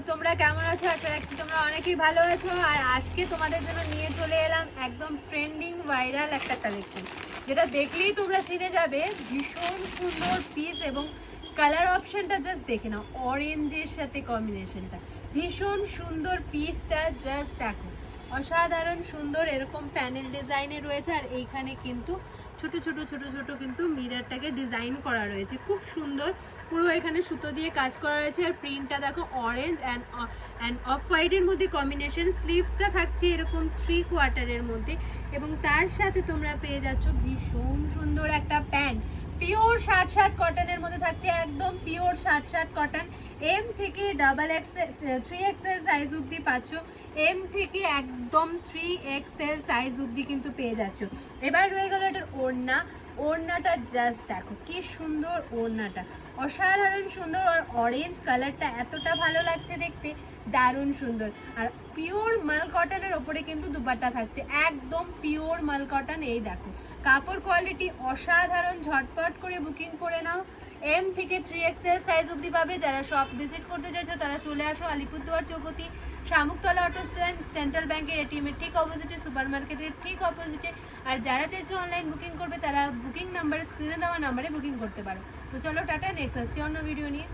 তোমরা কেমন আছো? আশা রাখছি তোমরা অনেকেই ভালো আছো। আর আজকে তোমাদের জন্য নিয়ে চলে এলাম একদম ট্রেন্ডিং ভাইরাল একটা কালেকশন, যেটা দেখলেই তোমরা চিনে যাবে। ভীষণ সুন্দর পিস এবং কালার অপশনটা জাস্ট দেখে নাও, অরেঞ্জের সাথে কম্বিনেশনটা ভীষণ সুন্দর। পিসটা জাস্ট দেখো, অসাধারণ সুন্দর। এরকম প্যানেল ডিজাইনে রয়েছে আর এইখানে কিন্তু ছোট ছোট ছোট ছোট কিন্তু মিররটাকে ডিজাইন করা রয়েছে, খুব সুন্দর। পুরো এখানে সুতো দিয়ে কাজ করা রয়েছে আর প্রিন্টটা দেখো অরেঞ্জ অ্যান্ড অফ হোয়াইটের মধ্যে কম্বিনেশন। স্লিভসটা থাকছে এরকম 3/4 মধ্যে এবং তার সাথে তোমরা পেয়ে যাচ্ছ ভীষণ সুন্দর একটা প্যান্ট। পিওর 60 কটনের মধ্যে থাকছে, একদম পিওর 60 কটন। এম থেকে XXL 3XL সাইজ অবধি পাচ্ছ, এম থেকে একদম 3XL সাইজ অবধি কিন্তু পেয়ে যাচ্ছ। এবার রয়ে গেল এটার ওড়না। ওড়নাটা জাস্ট দেখো কি সুন্দর, ওড়নাটা অসাধারণ সুন্দর। আর অরেঞ্জ কালারটা এতটা ভালো লাগছে দেখতে, দারুণ সুন্দর। আর পিওর মাল কটনের ওপরে কিন্তু দুপাট্টা থাকছে, একদম পিওর মাল কটন। এই দেখো কাপড় কোয়ালিটি অসাধারণ। ঝটপট করে বুকিং করে নাও। এম থেকে 3XL সাইজ অবধি পাবে। যারা শপ ভিজিট করতে চাইছো তারা চলে আসো Alipurduar Chowpathi, Shamuktala auto stand, central ব্যাংকের এটিএমের ঠিক অপোজিটে, সুপার মার্কেটের ঠিক অপোজিটে। আর যারা চাইছো অনলাইন বুকিং করবে তারা বুকিং নাম্বারে, স্ক্রিনে দেওয়া নাম্বারে বুকিং করতে পারো। তো চলো টাটা, নেক্সট আসছি অন্য ভিডিও নিয়ে।